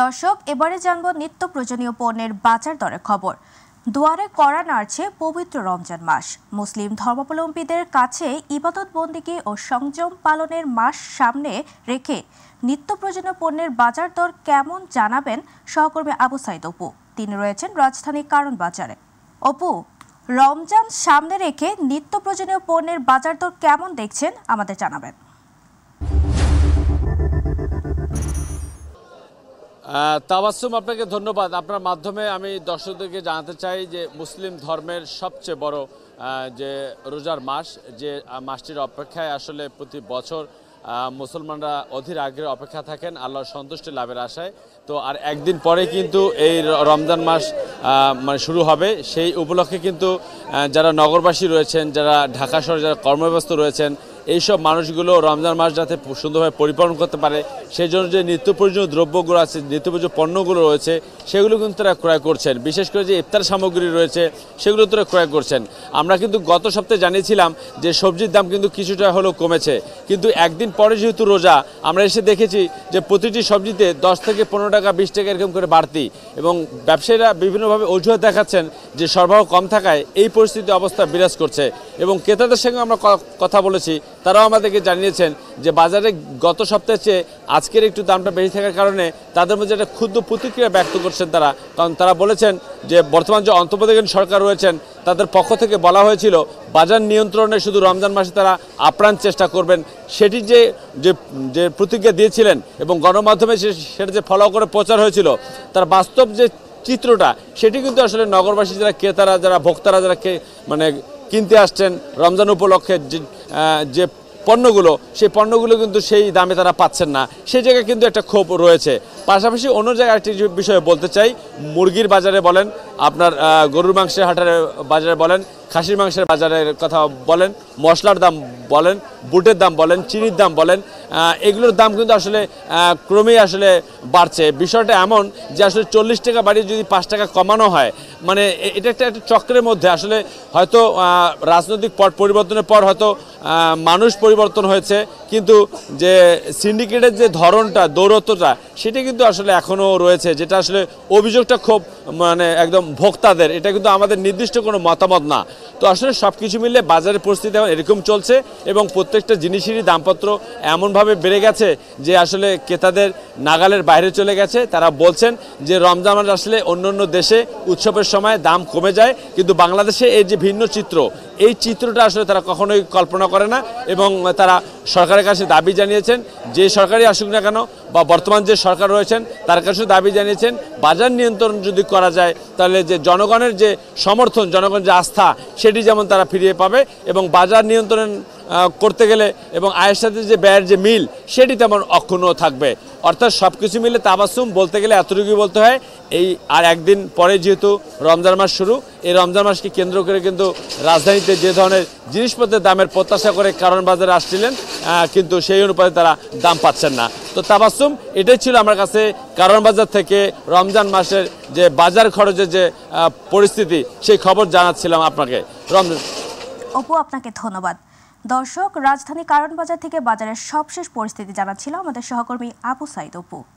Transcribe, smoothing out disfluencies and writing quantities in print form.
দর্শক, এবারে জানবো নিত্য প্রয়োজনীয় পণ্যের বাজার দরের খবর। দুয়ারে কড়া নাড়ছে পবিত্র রমজান মাস। মুসলিম ধর্মাবলম্বীদের কাছে ইবাদত বন্দেগী ও সংযম পালনের মাস সামনে রেখে নিত্য প্রয়োজনীয় পণ্যের বাজার দর কেমন জানাবেন সহকর্মী আবু সাইদ অপু। তিনি রয়েছেন রাজধানীর কারণ বাজারে। অপু, রমজান সামনে রেখে নিত্য প্রয়োজনীয় পণ্যের বাজার দর কেমন দেখছেন আমাদের জানাবেন। তাবাসসুম, আপনাকে ধন্যবাদ। আপনার মাধ্যমে আমি দর্শকদেরকে জানাতে চাই যে মুসলিম ধর্মের সবচেয়ে বড় যে রোজার মাস, যে মাসটির অপেক্ষায় আসলে প্রতি বছর মুসলমানরা অধীর আগ্রহে অপেক্ষা থাকেন আল্লাহর সন্তুষ্টি লাভের আশায়। তো আর একদিন পরে কিন্তু এই রমজান মাস মানে শুরু হবে। সেই উপলক্ষে কিন্তু যারা নগরবাসী রয়েছেন, যারা ঢাকা শহরে যারা কর্মব্যস্ত রয়েছেন, এইসব মানুষগুলো রমজান মাস যাতে সুন্দরভাবে পরিপালন করতে পারে সেই জন্য যে নিত্য প্রয়োজনীয় দ্রব্যগুলো আছে, নিত্য প্রয়োজনীয় পণ্যগুলো রয়েছে, সেগুলো কিন্তু তারা ক্রয় করছেন। বিশেষ করে যে ইফতার সামগ্রী রয়েছে সেগুলো তারা ক্রয় করছেন। আমরা কিন্তু গত সপ্তাহে জানিয়েছিলাম যে সবজির দাম কিন্তু কিছুটা হলেও কমেছে, কিন্তু একদিন পরে যেহেতু রোজা, আমরা এসে দেখেছি যে প্রতিটি সবজিতে 10 থেকে 15 টাকা 20 টাকা এরকম করে বাড়তি, এবং ব্যবসায়ীরা বিভিন্নভাবে অজুহাত দেখাচ্ছেন যে সরবরাহ কম থাকায় এই পরিস্থিতি অবস্থা বিরাজ করছে। এবং ক্রেতাদের সঙ্গে আমরা কথা বলেছি, তারাও আমাদেরকে জানিয়েছেন যে বাজারে গত সপ্তাহের চেয়ে আজকের একটু দামটা বেশি থাকার কারণে তাদের মধ্যে একটা ক্ষুদ্র প্রতিক্রিয়া ব্যক্ত করছেন তারা। কারণ তারা বলেছেন যে বর্তমান যে অন্তর্বর্তীকালীন সরকার রয়েছেন তাদের পক্ষ থেকে বলা হয়েছিল বাজার নিয়ন্ত্রণে শুধু রমজান মাসে তারা আপ্রাণ চেষ্টা করবেন। সেটি যে প্রতিজ্ঞা দিয়েছিলেন এবং গণমাধ্যমে সেটা যে ফলো করে প্রচার হয়েছিল, তার বাস্তব যে চিত্রটা সেটি কিন্তু আসলে নগরবাসী যারা ক্রেতারা, যারা ভোক্তারা, যারা মানে কিনতে আসছেন রমজান উপলক্ষে যে পণ্যগুলো, সেই পণ্যগুলো কিন্তু সেই দামে তারা পাচ্ছেন না। সেই জায়গায় কিন্তু একটা ক্ষোভ রয়েছে। পাশাপাশি অন্য জায়গায় একটি বিষয়ে বলতে চাই, মুরগির বাজারে বলেন, আপনার গরুর মাংসের হাটের বাজারে বলেন, খাসির মাংসের বাজারের কথা বলেন, মশলার দাম বলেন, বুটের দাম বলেন, চিনির দাম বলেন, এগুলোর দাম কিন্তু আসলে ক্রমেই আসলে বাড়ছে। বিষয়টা এমন যে আসলে 40 টাকা বাড়িয়ে যদি 5 টাকা কমানো হয়, মানে এটা একটা চক্রের মধ্যে আসলে হয়তো রাজনৈতিক পট পরিবর্তনের পর হয়তো মানুষ পরিবর্তন হয়েছে, কিন্তু যে সিন্ডিকেটের যে ধরনটা, দৌরত্বটা, সেটা কিন্তু আসলে এখনও রয়েছে, যেটা আসলে অভিযোগটা খুব মানে একদম ভোক্তাদের। এটা কিন্তু আমাদের নির্দিষ্ট কোনো মতামত না। তো আসলে সব কিছু মিলে বাজারের পরিস্থিতি এখন এরকম চলছে এবং প্রত্যেকটা জিনিসেরই দামপত্র এমনভাবে বেড়ে গেছে যে আসলে ক্রেতাদের নাগালের বাইরে চলে গেছে। তারা বলছেন যে রমজান মাস আসলে অন্য দেশে উৎসবের সময় দাম কমে যায়, কিন্তু বাংলাদেশে এই যে ভিন্ন চিত্র, এই চিত্রটা আসলে তারা কখনোই কল্পনা করে না। এবং তারা সরকারের কাছে দাবি জানিয়েছেন, যে সরকারই আসুক না কেন বা বর্তমান যে সরকার রয়েছেন তার কাছে দাবি জানিয়েছেন বাজার নিয়ন্ত্রণ যদি করা যায় তাহলে যে জনগণের যে সমর্থন, জনগণের যে আস্থা, সেটি যেমন তারা ফিরিয়ে পাবে এবং বাজার নিয়ন্ত্রণ করতে গেলে এবং আয়ের সাথে যে ব্যয়ের যে মিল, সেটি তেমন অক্ষুণ্ণ থাকবে। অর্থাৎ সব কিছু মিলে তাবাসসুম বলতে গেলে এতটুকুই বলতে হয়, এই আর একদিন পরে যেহেতু রমজান মাস শুরু, এই রমজান মাসকে কেন্দ্র করে কিন্তু রাজধানীতে যে ধরনের জিনিসপত্রের দামের প্রত্যাশা করে কারণ বাজারে আসছিলেন, কিন্তু সেই অনুপাতে তারা দাম পাচ্ছেন না। তো তাবাসসুম, এটাই ছিল আমার কাছে কারণ বাজার থেকে রমজান মাসের যে বাজার খরচের যে পরিস্থিতি, সেই খবর জানাচ্ছিলাম আপনাকে। অপু, আপনাকে ধন্যবাদ। দর্শক, রাজধানী কারণ বাজার থেকে বাজারের সবশেষ পরিস্থিতি জানাচ্ছিল আমাদের সহকর্মী আবু সাইদ অপু।